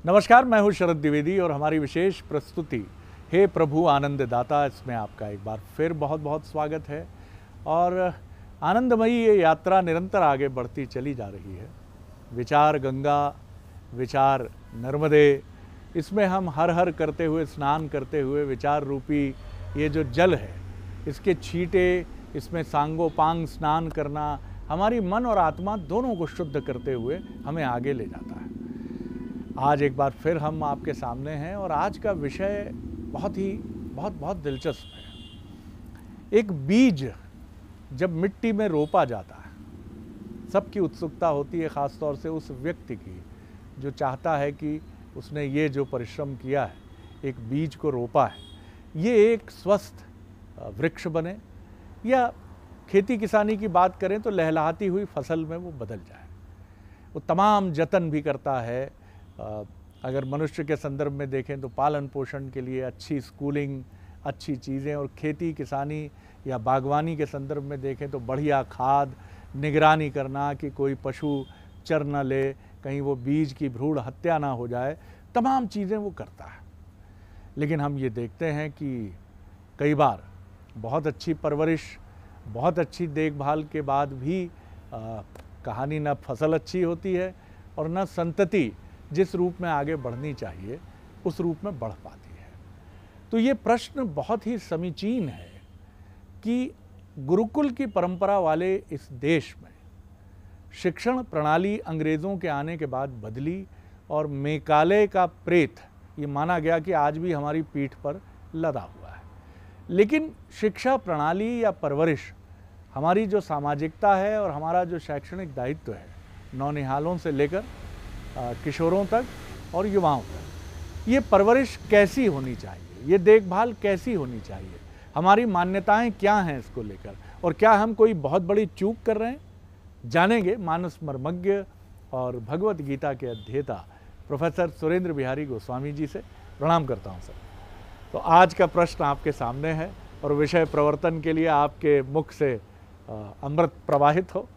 नमस्कार, मैं हूं शरद द्विवेदी और हमारी विशेष प्रस्तुति हे प्रभु आनंद दाता, इसमें आपका एक बार फिर बहुत बहुत स्वागत है। और आनंदमयी ये यात्रा निरंतर आगे बढ़ती चली जा रही है। विचार गंगा, विचार नर्मदे, इसमें हम हर हर करते हुए, स्नान करते हुए विचार रूपी ये जो जल है, इसके छींटे, इसमें सांगोपांग स्नान करना हमारी मन और आत्मा दोनों को शुद्ध करते हुए हमें आगे ले जाता है। आज एक बार फिर हम आपके सामने हैं और आज का विषय बहुत दिलचस्प है। एक बीज जब मिट्टी में रोपा जाता है, सबकी उत्सुकता होती है, ख़ास तौर से उस व्यक्ति की जो चाहता है कि उसने ये जो परिश्रम किया है, एक बीज को रोपा है, ये एक स्वस्थ वृक्ष बने, या खेती किसानी की बात करें तो लहलहाती हुई फसल में वो बदल जाए। वो तमाम जतन भी करता है। अगर मनुष्य के संदर्भ में देखें तो पालन पोषण के लिए अच्छी स्कूलिंग, अच्छी चीज़ें, और खेती किसानी या बागवानी के संदर्भ में देखें तो बढ़िया खाद, निगरानी करना कि कोई पशु चर न ले, कहीं वो बीज की भ्रूण हत्या ना हो जाए, तमाम चीज़ें वो करता है। लेकिन हम ये देखते हैं कि कई बार बहुत अच्छी परवरिश, बहुत अच्छी देखभाल के बाद भी कहानी न फसल अच्छी होती है और न संतति जिस रूप में आगे बढ़नी चाहिए उस रूप में बढ़ पाती है। तो ये प्रश्न बहुत ही समीचीन है कि गुरुकुल की परंपरा वाले इस देश में शिक्षण प्रणाली अंग्रेज़ों के आने के बाद बदली और मेकाले का प्रेत ये माना गया कि आज भी हमारी पीठ पर लदा हुआ है। लेकिन शिक्षा प्रणाली या परवरिश, हमारी जो सामाजिकता है और हमारा जो शैक्षणिक दायित्व है, नौनिहालों से लेकर किशोरों तक और युवाओं तक, ये परवरिश कैसी होनी चाहिए, ये देखभाल कैसी होनी चाहिए, हमारी मान्यताएं क्या हैं इसको लेकर, और क्या हम कोई बहुत बड़ी चूक कर रहे हैं, जानेंगे मानस मर्मज्ञ और भगवत गीता के अध्येता प्रोफेसर सुरेंद्र बिहारी गोस्वामी जी से। प्रणाम करता हूं सर। तो आज का प्रश्न आपके सामने है और विषय प्रवर्तन के लिए आपके मुख से अमृत प्रवाहित हो।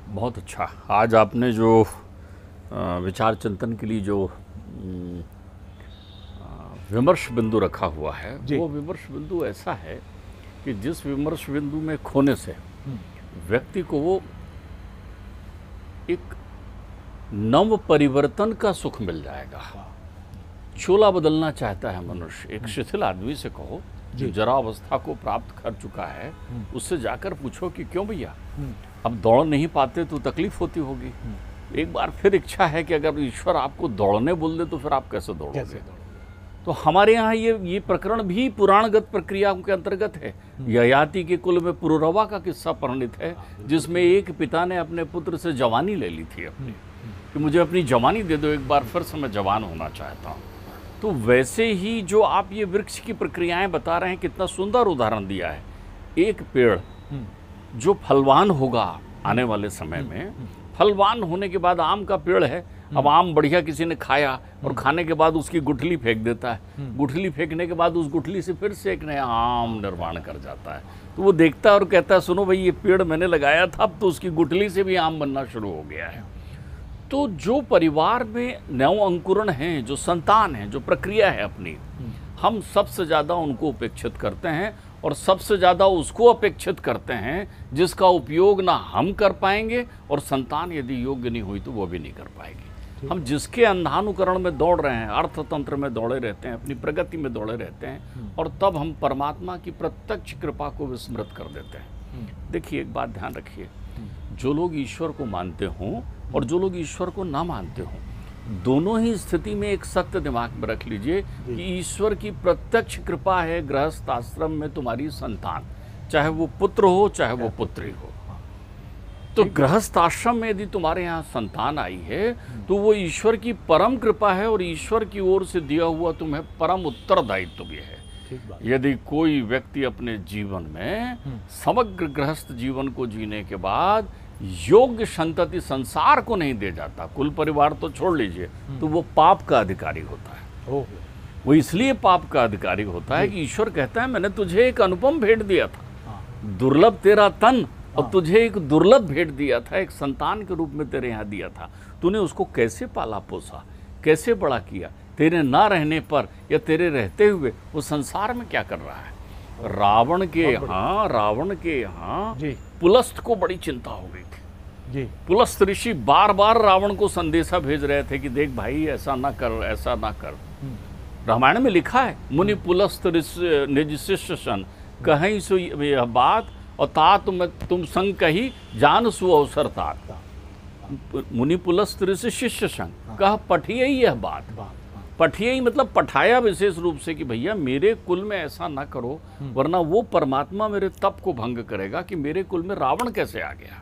बहुत अच्छा। आज आपने जो विचार चिंतन के लिए जो विमर्श बिंदु रखा हुआ है, वो विमर्श बिंदु ऐसा है कि जिस विमर्श बिंदु में खोने से व्यक्ति को वो एक नव परिवर्तन का सुख मिल जाएगा। चोला बदलना चाहता है मनुष्य, एक शिथिल आदमी से कहो जो जरा अवस्था को प्राप्त कर चुका है, उससे जाकर पूछो कि क्यों भैया अब दौड़ नहीं पाते तो तकलीफ होती होगी। एक बार फिर इच्छा है कि अगर ईश्वर आपको दौड़ने बोल दे तो फिर आप कैसे दौड़ोगे? तो हमारे यहाँ ये प्रकरण भी पुराणगत प्रक्रिया के अंतर्गत है। ययाति के कुल में पुरुरवा का किस्सा वर्णित है, जिसमें एक पिता ने अपने पुत्र से जवानी ले ली थी अपनी, कि मुझे अपनी जवानी दे दो, एक बार फिर से मैं जवान होना चाहता हूँ। तो वैसे ही जो आप ये वृक्ष की प्रक्रियाएं बता रहे हैं, कितना सुंदर उदाहरण दिया है। एक पेड़ जो फलवान होगा आने वाले समय में, फलवान होने के बाद आम का पेड़ है, अब आम बढ़िया किसी ने खाया और खाने के बाद उसकी गुठली फेंक देता है, गुठली फेंकने के बाद उस गुठली से फिर से एक नया आम निर्माण कर जाता है। तो वो देखता है और कहता है, सुनो भाई, ये पेड़ मैंने लगाया था, अब तो उसकी गुठली से भी आम बनना शुरू हो गया है। तो जो परिवार में नव अंकुरण हैं, जो संतान हैं, जो प्रक्रिया है अपनी, हम सबसे ज़्यादा उनको उपेक्षित करते हैं और सबसे ज़्यादा उसको अपेक्षित करते हैं जिसका उपयोग ना हम कर पाएंगे, और संतान यदि योग्य नहीं हुई तो वो भी नहीं कर पाएगी। हम जिसके अंधानुकरण में दौड़ रहे हैं, अर्थतंत्र में दौड़े रहते हैं, अपनी प्रगति में दौड़े रहते हैं, और तब हम परमात्मा की प्रत्यक्ष कृपा को विस्मृत कर देते हैं। देखिए, एक बात ध्यान रखिए, जो लोग ईश्वर को मानते हों और जो लोग ईश्वर को ना मानते हों, दोनों ही स्थिति में एक सत्य दिमाग में रख लीजिए कि ईश्वर की प्रत्यक्ष कृपा है गृहस्थ आश्रम में तुम्हारी संतान, चाहे वो पुत्र हो चाहे वो पुत्री हो। तो गृहस्थ आश्रम में यदि तुम्हारे यहाँ संतान आई है तो वो ईश्वर की परम कृपा है और ईश्वर की ओर से दिया हुआ तुम्हें परम उत्तरदायित्व भी है। यदि कोई व्यक्ति अपने जीवन में समग्र गृहस्थ जीवन को जीने के बाद योग्य संतति संसार को नहीं दे जाता, कुल परिवार तो छोड़ लीजिए, तो वो पाप का अधिकारी होता है। वो इसलिए पाप का अधिकारी होता है कि ईश्वर कहता है, मैंने तुझे एक अनुपम भेंट दिया था, दुर्लभ तेरा तन, और तुझे एक दुर्लभ भेंट दिया था, एक संतान के रूप में तेरे यहाँ दिया था। तूने उसको कैसे पाला पोसा, कैसे बड़ा किया, तेरे ना रहने पर या तेरे रहते हुए वो संसार में क्या कर रहा है। रावण के यहाँ जी पुलस्त को बड़ी चिंता हो गई थी। जी पुलस्त ऋषि बार बार रावण को संदेशा भेज रहे थे कि देख भाई ऐसा ना कर, ऐसा ना कर। रामायण में लिखा है, मुनि पुलस्त निज शिष्य सन कहीं सो यह बात और तात में तुम संग कही जान सु अवसर तात। मुनि पुलस्त ऋषि शिष्य संग कहा पठिए ही यह बात। पठिए ही मतलब पठाया विशेष रूप से कि भैया मेरे कुल में ऐसा ना करो, वरना वो परमात्मा मेरे तप को भंग करेगा कि मेरे कुल में रावण कैसे आ गया।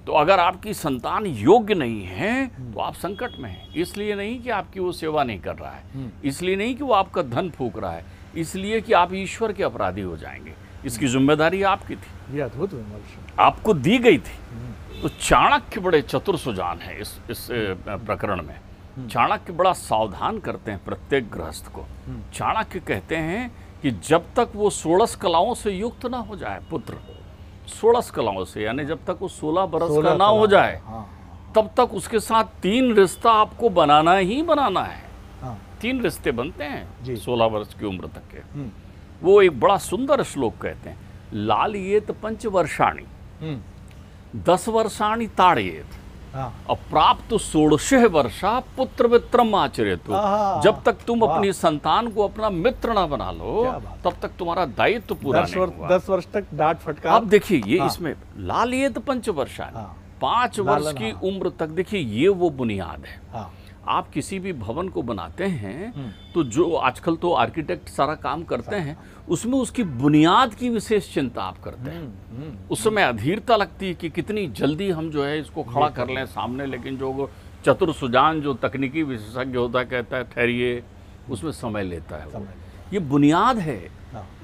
तो अगर आपकी संतान योग्य नहीं है तो आप संकट में हैं। इसलिए नहीं कि आपकी वो सेवा नहीं कर रहा है, इसलिए नहीं कि वो आपका धन फूंक रहा है, इसलिए कि आप ईश्वर के अपराधी हो जाएंगे। इसकी जिम्मेदारी आपकी थी, ये अद्भुत विमर्श आपको दी गई थी। तो चाणक्य बड़े चतुर सुजान है इस प्रकरण में। चाणक्य बड़ा सावधान करते हैं प्रत्येक गृहस्थ को। चाणक्य कहते हैं कि जब तक वो 16 कलाओं से युक्त ना हो जाए पुत्र, 16 कलाओं से यानी जब तक वो 16 बरस का ना हो जाए, तब तक उसके साथ 3 रिश्ता आपको बनाना ही बनाना है। 3 रिश्ते बनते हैं 16 वर्ष की उम्र तक के। वो एक बड़ा सुंदर श्लोक कहते हैं, लालयेत 5 वर्षाणि 10 वर्षाणि ताड़येत अप्राप्त 16 वर्षा पुत्र मित्रम आचरेतु। जब तक तुम अपनी संतान को अपना मित्र ना बना लो तब तक तुम्हारा दायित्व पूरा नहीं हुआ। 10 वर्ष तक डांट फटकार। अब देखिए ये इसमें लालयेत 5 वर्षाणि 5 वर्ष की उम्र तक, देखिए ये वो बुनियाद है। आप किसी भी भवन को बनाते हैं तो जो आजकल तो आर्किटेक्ट सारा काम करते हैं, उसमें उसकी बुनियाद की विशेष चिंता आप करते हैं। उस समय अधीरता लगती है कि कितनी जल्दी हम जो है इसको खड़ा कर लें सामने, लेकिन जो चतुर सुजान जो तकनीकी विशेषज्ञ होता है कहता है ठहरिए, उसमें समय लेता है। ये बुनियाद है।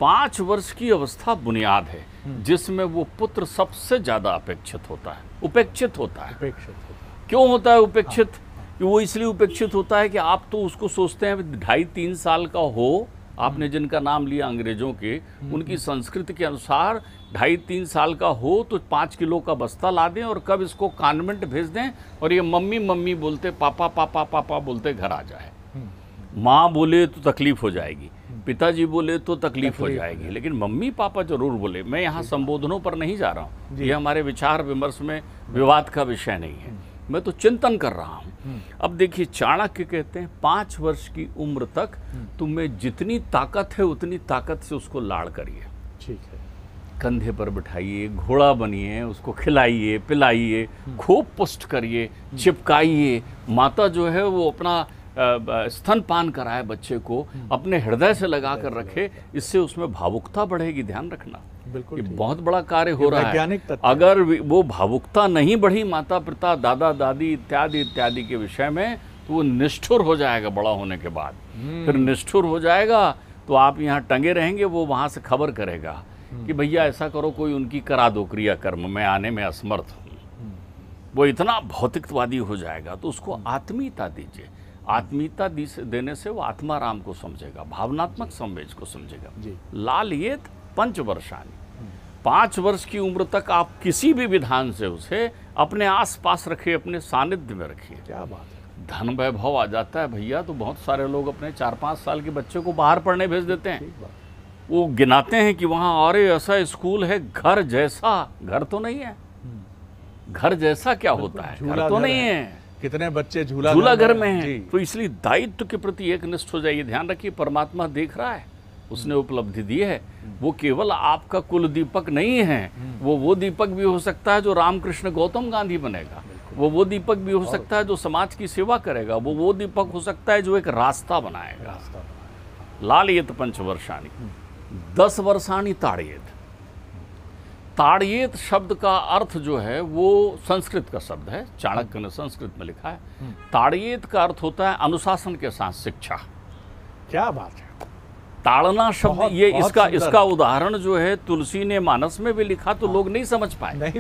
5 वर्ष की अवस्था बुनियाद है जिसमें वो पुत्र सबसे ज्यादा उपेक्षित होता है। क्यों होता है उपेक्षित? वो इसलिए उपेक्षित होता है कि आप तो उसको सोचते हैं 2.5-3 साल का हो। आपने जिनका नाम लिया अंग्रेजों के, उनकी संस्कृति के अनुसार 2.5-3 साल का हो तो 5 किलो का बस्ता ला दें और कब इसको कॉन्वेंट भेज दें और ये मम्मी मम्मी बोलते, पापा पापा पापा बोलते घर आ जाए। माँ बोले तो तकलीफ हो जाएगी, पिताजी बोले तो तकलीफ हो जाएगी, लेकिन मम्मी पापा जरूर बोले। मैं यहाँ संबोधनों पर नहीं जा रहा हूँ, ये हमारे विचार विमर्श में विवाद का विषय नहीं है, मैं तो चिंतन कर रहा हूँ। अब देखिए चाणक्य कहते हैं 5 वर्ष की उम्र तक तुम में जितनी ताकत है उतनी ताकत से उसको लाड़ करिए। ठीक है। कंधे पर बिठाइए, घोड़ा बनिए, उसको खिलाइए पिलाइए, खूब पुष्ट करिए, चिपकाइए। माता जो है वो अपना स्तनपान कराए बच्चे को, अपने हृदय से लगा कर रखे, इससे उसमें भावुकता बढ़ेगी। ध्यान रखना, ये बहुत बड़ा कार्य हो रहा है। अगर वो भावुकता नहीं बढ़ी माता पिता दादा दादी इत्यादि इत्यादि के विषय में, तो वो निष्ठुर हो जाएगा बड़ा होने के बाद। फिर निष्ठुर हो जाएगा तो आप यहाँ टंगे रहेंगे, वो वहाँ से खबर करेगा कि भैया ऐसा करो, कोई उनकी करा दो क्रियाकर्म, मैं आने में असमर्थ हूँ। वो इतना भौतिकवादी हो जाएगा। तो उसको आत्मीयता दीजिए। आत्मीयता देने से वो आत्माराम को समझेगा, भावनात्मक संवेद को समझेगा। लालयेत 5 वर्षाणि 5 वर्ष की उम्र तक आप किसी भी विधान से उसे अपने आस पास रखिए, अपने सानिध्य में रखिए। क्या बात है। धन वैभव आ जाता है भैया तो बहुत सारे लोग अपने 4-5 साल के बच्चे को बाहर पढ़ने भेज देते हैं। वो गिनाते हैं कि वहाँ अरे ऐसा स्कूल है, घर जैसा। घर तो नहीं है, घर जैसा क्या होता है, घर तो नहीं है। कितने बच्चे झूला घर में हैं। तो इसलिए दायित्व के प्रति एकनिष्ठ हो जाइए। ध्यान रखिए परमात्मा देख रहा है, उसने उपलब्धि दी है। वो केवल आपका कुल दीपक नहीं है, वो दीपक भी हो सकता है जो रामकृष्ण गौतम गांधी बनेगा। वो दीपक भी हो सकता है जो समाज की सेवा करेगा। वो दीपक हो सकता है जो एक रास्ता बनाएगा। लालयेत 5 वर्षाणि 10 वर्षाणि ताड़येत। ताड़येत शब्द का अर्थ जो है वो संस्कृत का शब्द है, चाणक्य ने संस्कृत में लिखा है। ताड़येत का अर्थ होता है अनुशासन के साथ शिक्षा। क्या बात है। ताड़ना शब्द ये इसका उदाहरण जो है तुलसी ने मानस में भी लिखा, तो लोग नहीं समझ पाए,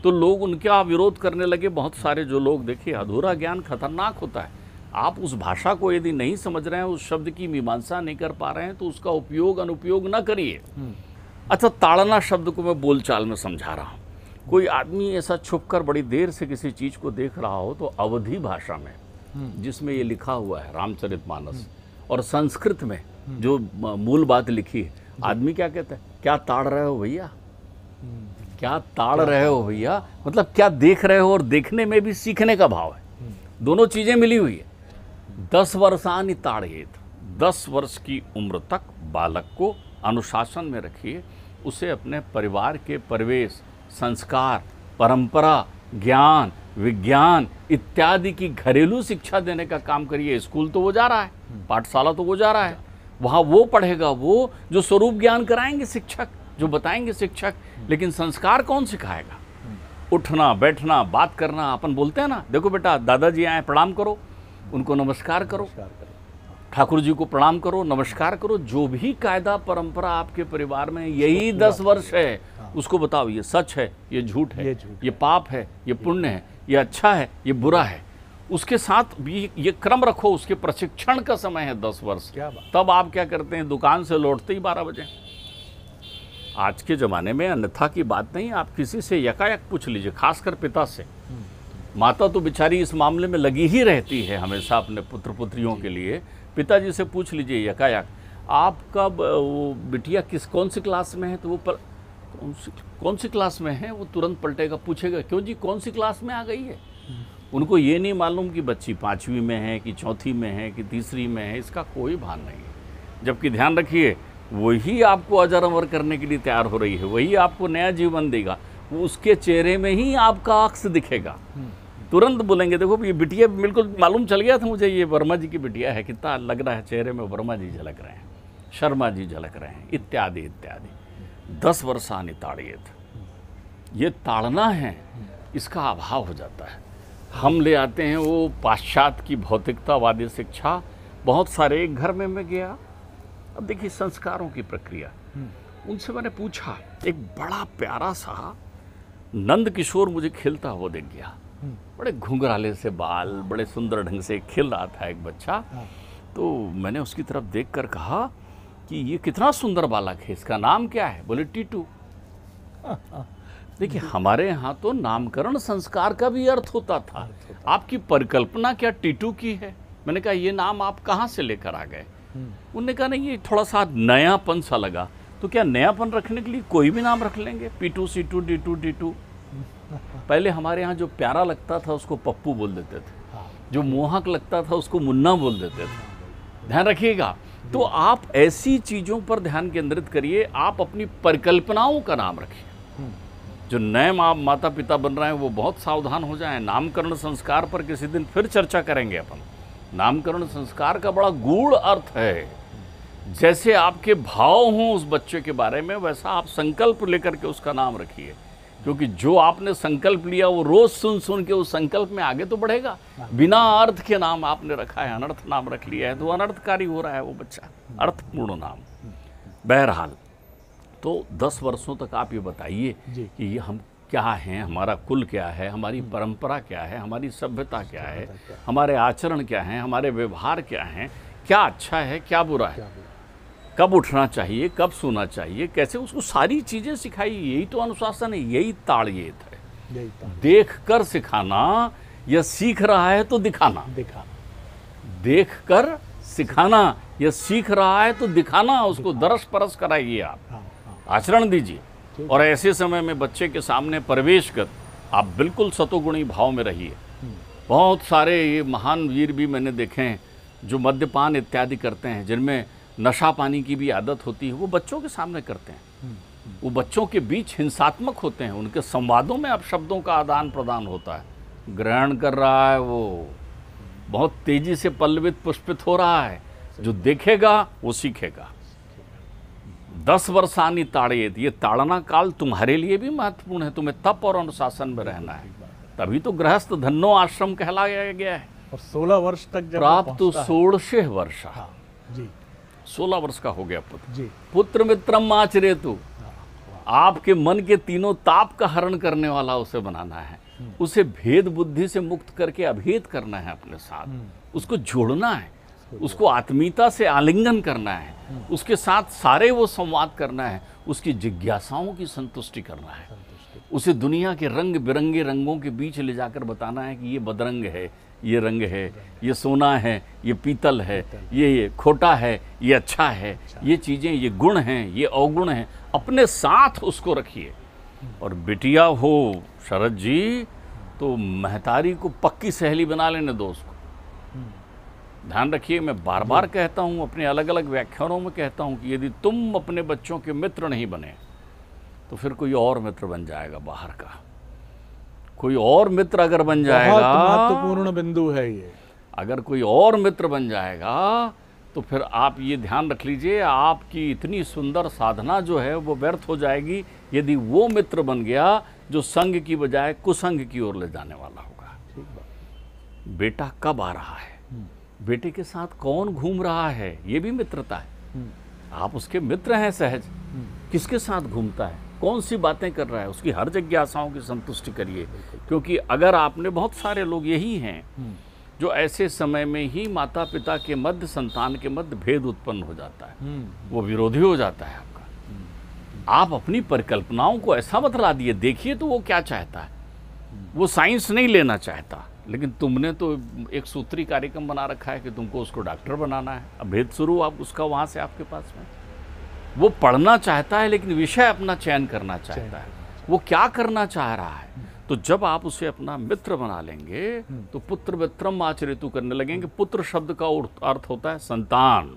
तो लोग उनका विरोध करने लगे। बहुत सारे जो लोग, देखिए अधूरा ज्ञान खतरनाक होता है। आप उस भाषा को यदि नहीं समझ रहे हैं, उस शब्द की मीमांसा नहीं कर पा रहे हैं, तो उसका उपयोग अनुपयोग न करिए। अच्छा, ताड़ना शब्द को मैं बोलचाल में समझा रहा हूँ। कोई आदमी ऐसा छुपकर बड़ी देर से किसी चीज को देख रहा हो तो अवधी भाषा में जिसमें ये लिखा हुआ है रामचरितमानस, और संस्कृत में जो मूल बात लिखी है, आदमी क्या कहता है, क्या ताड़ रहे हो भैया, क्या ताड़ रहे हो भैया, मतलब क्या देख रहे हो, और देखने में भी सीखने का भाव है, दोनों चीजें मिली हुई है। 10 वर्षानि ताड़येत, 10 वर्ष की उम्र तक बालक को अनुशासन में रखिए, उसे अपने परिवार के परिवेश, संस्कार, परंपरा, ज्ञान, विज्ञान इत्यादि की घरेलू शिक्षा देने का काम करिए। स्कूल तो वो जा रहा है, पाठशाला तो वो जा रहा है, वहाँ वो पढ़ेगा, वो जो स्वरूप ज्ञान कराएंगे शिक्षक, जो बताएंगे शिक्षक, लेकिन संस्कार कौन सिखाएगा? उठना, बैठना, बात करना। अपन बोलते हैं ना, देखो बेटा दादाजी आए, प्रणाम करो, उनको नमस्कार करो, ठाकुर जी को प्रणाम करो, नमस्कार करो। जो भी कायदा परंपरा आपके परिवार में यही 10 वर्ष है, उसको बताओ ये सच है, ये झूठ है, ये पाप है, ये पुण्य है, ये अच्छा है, ये बुरा है। उसके साथ भी ये क्रम रखो। उसके प्रशिक्षण का समय है 10 वर्ष। तब आप क्या करते हैं, दुकान से लौटते ही 12 बजे। आज के ज़माने में अन्यथा की बात नहीं, आप किसी से यकायक पूछ लीजिए, खासकर पिता से। माता तो बेचारी इस मामले में लगी ही रहती है हमेशा अपने पुत्र पुत्रियों के लिए। पिताजी से पूछ लीजिए यकायक, आपका वो बिटिया कौन सी क्लास में है, तो वो कौन सी क्लास में है, वो तुरंत पलटेगा, पूछेगा क्यों जी कौन सी क्लास में आ गई है। उनको ये नहीं मालूम कि बच्ची 5वीं में है कि 4थी में है कि 3री में है, इसका कोई भान नहीं है। जबकि ध्यान रखिए, वही आपको अजर अमर करने के लिए तैयार हो रही है, वही आपको नया जीवन देगा। वो उसके चेहरे में ही आपका अक्स दिखेगा। तुरंत बोलेंगे देखो ये बिटिया, बिल्कुल मालूम चल गया था मुझे, ये वर्मा जी की बिटिया है, कितना लग रहा है चेहरे में वर्मा जी झलक रहे हैं, शर्मा जी झलक रहे हैं, इत्यादि इत्यादि। 10 वर्षानि ताड़येत, ये ताड़ना है, इसका अभाव हो जाता है। हम ले आते हैं वो पाश्चात्य की भौतिकतावादी शिक्षा। बहुत सारे, एक घर में मैं गया, अब देखिए संस्कारों की प्रक्रिया, उनसे मैंने पूछा, एक बड़ा प्यारा सा नंद किशोर मुझे खेलता हुआ देख गया, बड़े घुंघराले से बाल, बड़े सुंदर ढंग से खेल रहा था एक बच्चा। तो मैंने उसकी तरफ देखकर कहा कि ये कितना सुंदर बालक है, इसका नाम क्या है? बोले टीटू। देखिए हमारे यहाँ तो नामकरण संस्कार का भी अर्थ होता था, आपकी परिकल्पना क्या टीटू की है? मैंने कहा ये नाम आप कहाँ से लेकर आ गए? उन्होंने कहा नहीं, ये थोड़ा सा नयापन सा लगा। तो क्या नयापन रखने के लिए कोई भी नाम रख लेंगे, पीटू, सीटू, डीटू, डीटू? पहले हमारे यहाँ जो प्यारा लगता था उसको पप्पू बोल देते थे, जो मोहक लगता था उसको मुन्ना बोल देते थे। ध्यान रखिएगा। तो आप ऐसी चीज़ों पर ध्यान केंद्रित करिए, आप अपनी परिकल्पनाओं का नाम रखिए। जो नए माता पिता बन रहे हैं वो बहुत सावधान हो जाएं। नामकरण संस्कार पर किसी दिन फिर चर्चा करेंगे अपन। नामकरण संस्कार का बड़ा गूढ़ अर्थ है। जैसे आपके भाव हों उस बच्चे के बारे में, वैसा आप संकल्प लेकर के उसका नाम रखिए, क्योंकि जो आपने संकल्प लिया वो रोज सुन सुन के उस संकल्प में आगे तो बढ़ेगा। बिना अर्थ के नाम आपने रखा है, अनर्थ नाम रख लिया है, तो अनर्थकारी हो रहा है वो बच्चा। अर्थपूर्ण नाम। बहरहाल, तो 10 वर्षों तक आप ये बताइए कि ये हम क्या हैं, हमारा कुल क्या है, हमारी परंपरा क्या है, हमारी सभ्यता क्या है, हमारे आचरण क्या हैं, हमारे व्यवहार क्या हैं, क्या अच्छा है क्या बुरा है, कब उठना चाहिए, कब सोना चाहिए, कैसे, उसको सारी चीज़ें सिखाइए। यही तो अनुशासन है, यही ताड़येत है। देख कर सिखाना, या सीख रहा है तो दिखाना। देख कर सिखाना, या सीख रहा है तो दिखाना, उसको दरस परस कराइए, आप आचरण दीजिए। और ऐसे समय में बच्चे के सामने प्रवेश कर आप बिल्कुल सतोगुणी भाव में रहिए। बहुत सारे ये महान वीर भी मैंने देखे हैं जो मद्यपान इत्यादि करते हैं, जिनमें नशा पानी की भी आदत होती है, वो बच्चों के सामने करते हैं। वो बच्चों के बीच हिंसात्मक होते हैं, उनके संवादों में अब शब्दों का आदान प्रदान होता है। ग्रहण कर रहा है वो, बहुत तेजी से पल्लवित पुष्पित हो रहा है। जो देखेगा वो सीखेगा। 10 वर्षानि ताड़येत, ये ताड़ना काल तुम्हारे लिए भी महत्वपूर्ण है। तुम्हें तप और अनुशासन में रहना है, तभी तो गृहस्थ धन्नो आश्रम कहलाया गया है। और 16 वर्ष तक जब प्राप्त 16 वर्ष, 16 वर्ष का हो गया पुत्र। पुत्र मित्रम आचरेतु, आपके मन के तीनों ताप का हरण करने वाला उसे बनाना है। उसे भेद बुद्धि से मुक्त करके अभेद करना है अपने साथ, उसको जोड़ना है, उसको आत्मीयता से आलिंगन करना है, उसके साथ सारे वो संवाद करना है, उसकी जिज्ञासाओं की संतुष्टि करना है, उसे दुनिया के रंग बिरंगे रंगों के बीच ले जाकर बताना है कि ये बदरंग है, ये रंग है, ये सोना है, ये पीतल है, ये खोटा है, ये अच्छा है, ये चीज़ें, ये गुण हैं, ये अवगुण हैं, अपने साथ उसको रखिए। और बिटिया हो शरद जी तो महतारी को पक्की सहेली बना लेने दो उसको। ध्यान रखिए, मैं बार बार कहता हूँ, अपने अलग अलग व्याख्यानों में कहता हूँ कि यदि तुम अपने बच्चों के मित्र नहीं बने तो फिर कोई और मित्र बन जाएगा बाहर का, कोई और मित्र अगर बन जाएगा, बहुत महत्वपूर्ण बिंदु है ये। अगर कोई और मित्र बन जाएगा तो फिर आप ये ध्यान रख लीजिए, आपकी इतनी सुंदर साधना जो है वो व्यर्थ हो जाएगी यदि वो मित्र बन गया जो संग की बजाय कुसंग की ओर ले जाने वाला होगा। ठीक बात। बेटा कब आ रहा है, बेटे के साथ कौन घूम रहा है, ये भी मित्रता है। आप उसके मित्र हैं सहज, किसके साथ घूमता है, कौन सी बातें कर रहा है, उसकी हर जिज्ञासाओं की संतुष्टि करिए। क्योंकि अगर आपने, बहुत सारे लोग यही हैं जो ऐसे समय में ही माता पिता के मध्य, संतान के मध्य भेद उत्पन्न हो जाता है, वो विरोधी हो जाता है आपका। आप अपनी परिकल्पनाओं को ऐसा बतला दिए, देखिए तो वो क्या चाहता है। वो साइंस नहीं लेना चाहता, लेकिन तुमने तो एक सूत्री कार्यक्रम बना रखा है कि तुमको उसको डॉक्टर बनाना है। अब भेद शुरू आप उसका वहाँ से आपके पास में। वो पढ़ना चाहता है लेकिन विषय अपना चयन करना चाहता है, वो क्या करना चाह रहा है। तो जब आप उसे अपना मित्र बना लेंगे तो पुत्र मित्रम आचरितु करने लगेंगे। पुत्र शब्द का अर्थ होता है संतान।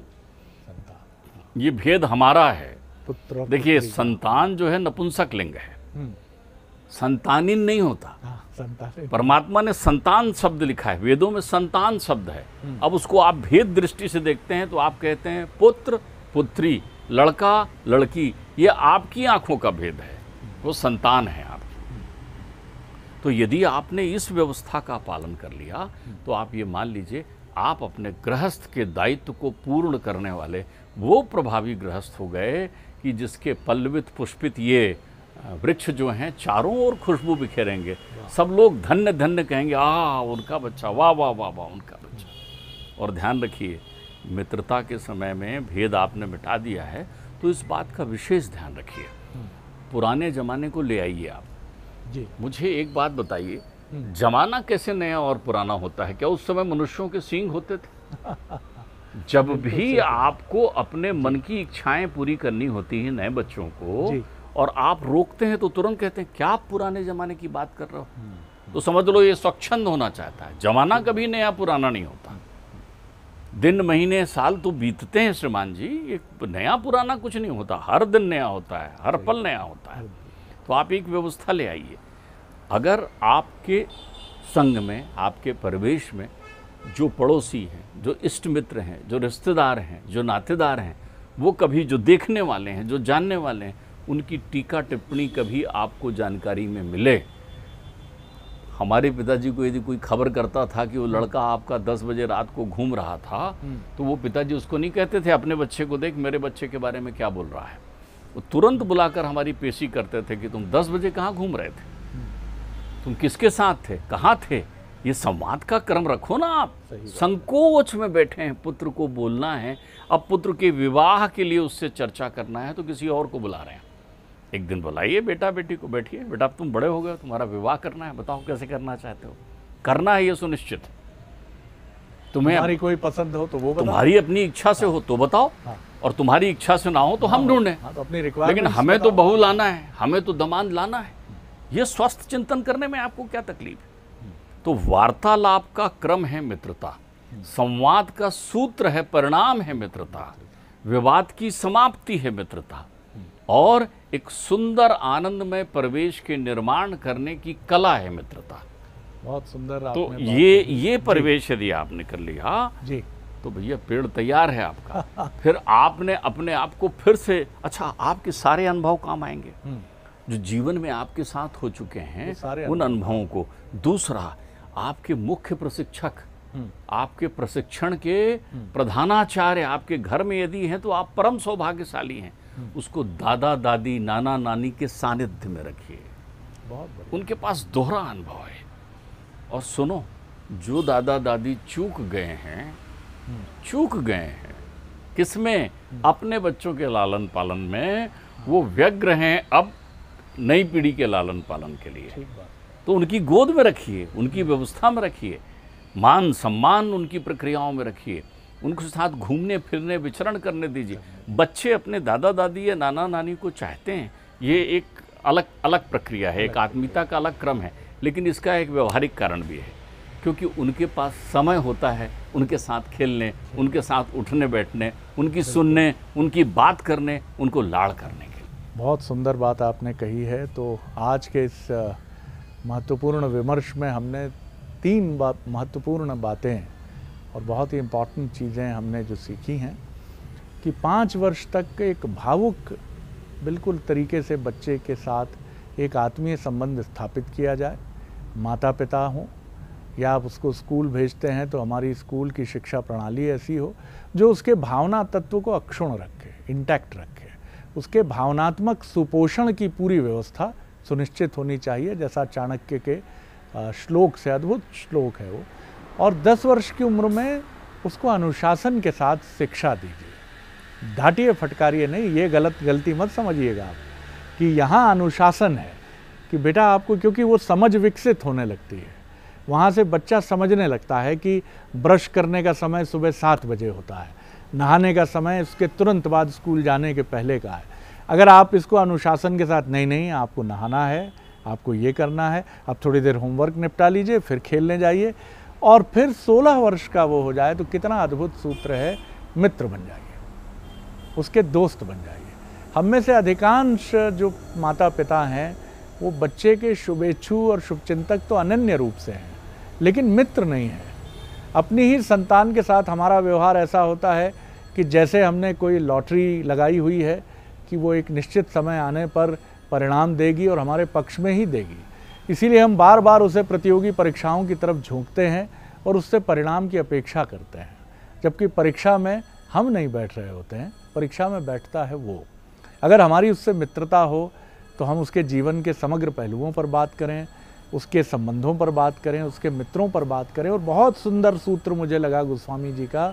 ये भेद हमारा है। देखिए, संतान जो है नपुंसक लिंग है, संतानिन नहीं होता। परमात्मा ने संतान शब्द लिखा है, वेदों में संतान शब्द है। अब उसको आप भेद दृष्टि से देखते हैं तो आप कहते हैं पुत्र पुत्री, लड़का लड़की, ये आपकी आंखों का भेद है, वो संतान है आपकी। तो यदि आपने इस व्यवस्था का पालन कर लिया तो आप ये मान लीजिए आप अपने गृहस्थ के दायित्व को पूर्ण करने वाले वो प्रभावी गृहस्थ हो गए कि जिसके पल्लवित पुष्पित ये वृक्ष जो हैं चारों ओर खुशबू बिखेरेंगे। सब लोग धन्य धन्य कहेंगे, उनका बच्चा, वाह वाह वाह वाह उनका बच्चा। और ध्यान रखिए, मित्रता के समय में भेद आपने मिटा दिया है तो इस बात का विशेष ध्यान रखिए। पुराने जमाने को ले आइए आप जी। मुझे एक बात बताइए, जमाना कैसे नया और पुराना होता है? क्या उस समय मनुष्यों के सींग होते थे? जब भी आपको अपने मन की इच्छाएं पूरी करनी होती हैं नए बच्चों को और आप रोकते हैं तो तुरंत कहते हैं क्या आप पुराने जमाने की बात कर रहे हो? तो समझ लो ये स्वच्छंद होना चाहता है। जमाना कभी नया पुराना नहीं होता। दिन महीने साल तो बीतते हैं श्रीमान जी, ये नया पुराना कुछ नहीं होता। हर दिन नया होता है, हर पल नया होता है। तो आप एक व्यवस्था ले आइए। अगर आपके संग में, आपके परिवेश में जो पड़ोसी हैं, जो इष्ट मित्र हैं, जो रिश्तेदार हैं, जो नातेदार हैं, वो कभी जो देखने वाले हैं, जो जानने वाले हैं, उनकी टीका टिप्पणी कभी आपको जानकारी में मिले। हमारे पिताजी को यदि कोई खबर करता था कि वो लड़का आपका 10 बजे रात को घूम रहा था तो वो पिताजी उसको नहीं कहते थे अपने बच्चे को, देख मेरे बच्चे के बारे में क्या बोल रहा है। वो तुरंत बुलाकर हमारी पेशी करते थे कि तुम 10 बजे कहाँ घूम रहे थे, तुम किसके साथ थे, कहाँ थे। ये संवाद का क्रम रखो ना आप। संकोच में बैठे हैं, पुत्र को बोलना है, अब पुत्र के विवाह के लिए उससे चर्चा करना है तो किसी और को बुला रहे हैं। एक दिन बुलाइए बेटा बेटी को, बैठिए बेटा अब तुम बड़े हो गए, तुम्हारा विवाह करना है, बताओ कैसे करना चाहते हो। करना है ये सुनिश्चित। तुम्हें कोई पसंद हो तो वो बताओ, तुम्हारी अपनी इच्छा से हो तो बताओ, और तुम्हारी इच्छा से ना हो तो हम ढूंढें। तो अपनी लेकिन हमें तो बहू लाना है, हमें तो दामाद लाना है। ये स्वस्थ चिंतन करने में आपको क्या तकलीफ है? तो वार्तालाप का क्रम है मित्रता, संवाद का सूत्र है, परिणाम है मित्रता, विवाद की समाप्ति है मित्रता, और एक सुंदर आनंदमय परिवेश के निर्माण करने की कला है मित्रता। बहुत सुंदर। तो ये परिवेश यदि आपने कर लिया जी तो भैया पेड़ तैयार है आपका। फिर आपने अपने आप को फिर से, अच्छा आपके सारे अनुभव काम आएंगे जो जीवन में आपके साथ हो चुके हैं, उन अनुभवों को। दूसरा, आपके मुख्य प्रशिक्षक, आपके प्रशिक्षण के प्रधानाचार्य आपके घर में यदि हैं तो आप परम सौभाग्यशाली हैं। उसको दादा दादी नाना नानी के सानिध्य में रखिए, उनके पास दोहरा अनुभव है। और सुनो, जो दादा दादी चूक गए हैं किसमें? अपने बच्चों के लालन पालन में, वो व्यग्र हैं अब नई पीढ़ी के लालन पालन के लिए। तो उनकी गोद में रखिए, उनकी व्यवस्था में रखिए। मान सम्मान उनकी प्रक्रियाओं में रखिए, उनके साथ घूमने फिरने विचरण करने दीजिए। बच्चे अपने दादा दादी या नाना नानी को चाहते हैं, ये एक अलग अलग प्रक्रिया है, एक आत्मीयता का अलग क्रम है, लेकिन इसका एक व्यवहारिक कारण भी है, क्योंकि उनके पास समय होता है उनके साथ खेलने, उनके साथ उठने बैठने, उनकी सुनने, उनकी बात करने, उनको लाड़ करने के। बहुत सुंदर बात आपने कही है। तो आज के इस महत्वपूर्ण विमर्श में हमने 3 महत्वपूर्ण बातें और बहुत ही इम्पॉर्टेंट चीज़ें हमने जो सीखी हैं कि 5 वर्ष तक एक भावुक बिल्कुल तरीके से बच्चे के साथ एक आत्मीय संबंध स्थापित किया जाए। माता पिता हों या आप उसको स्कूल भेजते हैं तो हमारी स्कूल की शिक्षा प्रणाली ऐसी हो जो उसके भावना तत्व को अक्षुण्ण रखे, इंटैक्ट रखे। उसके भावनात्मक सुपोषण की पूरी व्यवस्था सुनिश्चित होनी चाहिए, जैसा चाणक्य के श्लोक से, अद्भुत श्लोक है वो। और 10 वर्ष की उम्र में उसको अनुशासन के साथ शिक्षा दीजिए, डांटिए फटकारिए नहीं। ये गलती मत समझिएगा आप कि यहाँ अनुशासन है कि बेटा आपको, क्योंकि वो समझ विकसित होने लगती है, वहाँ से बच्चा समझने लगता है कि ब्रश करने का समय सुबह 7 बजे होता है, नहाने का समय उसके तुरंत बाद स्कूल जाने के पहले का है। अगर आप इसको अनुशासन के साथ नहीं आपको नहाना है, आपको ये करना है, आप थोड़ी देर होमवर्क निपटा लीजिए, फिर खेलने जाइए, और फिर 16 वर्ष का वो हो जाए तो कितना अद्भुत सूत्र है, मित्र बन जाइए, उसके दोस्त बन जाइए। हम में से अधिकांश जो माता पिता हैं वो बच्चे के शुभेच्छु और शुभचिंतक तो अनन्य रूप से हैं, लेकिन मित्र नहीं है। अपनी ही संतान के साथ हमारा व्यवहार ऐसा होता है कि जैसे हमने कोई लॉटरी लगाई हुई है कि वो एक निश्चित समय आने पर परिणाम देगी और हमारे पक्ष में ही देगी। इसीलिए हम बार बार उसे प्रतियोगी परीक्षाओं की तरफ झोंकते हैं और उससे परिणाम की अपेक्षा करते हैं, जबकि परीक्षा में हम नहीं बैठ रहे होते हैं, परीक्षा में बैठता है वो। अगर हमारी उससे मित्रता हो तो हम उसके जीवन के समग्र पहलुओं पर बात करें, उसके संबंधों पर बात करें, उसके मित्रों पर बात करें। और बहुत सुंदर सूत्र मुझे लगा गोस्वामी जी का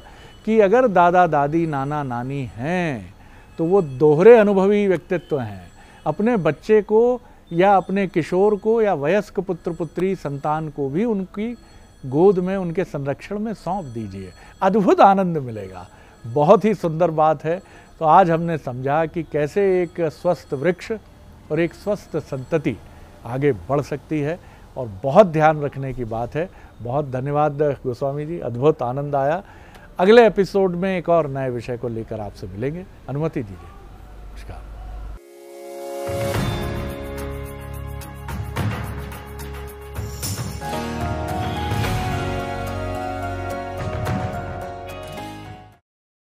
कि अगर दादा दादी नाना नानी हैं तो वो दोहरे अनुभवी व्यक्तित्व हैं। अपने बच्चे को या अपने किशोर को या वयस्क पुत्र पुत्री संतान को भी उनकी गोद में, उनके संरक्षण में सौंप दीजिए, अद्भुत आनंद मिलेगा। बहुत ही सुंदर बात है। तो आज हमने समझा कि कैसे एक स्वस्थ वृक्ष और एक स्वस्थ संतति आगे बढ़ सकती है, और बहुत ध्यान रखने की बात है। बहुत धन्यवाद गोस्वामी जी, अद्भुत आनंद आया। अगले एपिसोड में एक और नए विषय को लेकर आपसे मिलेंगे। अनुमति दीजिए। नमस्कार।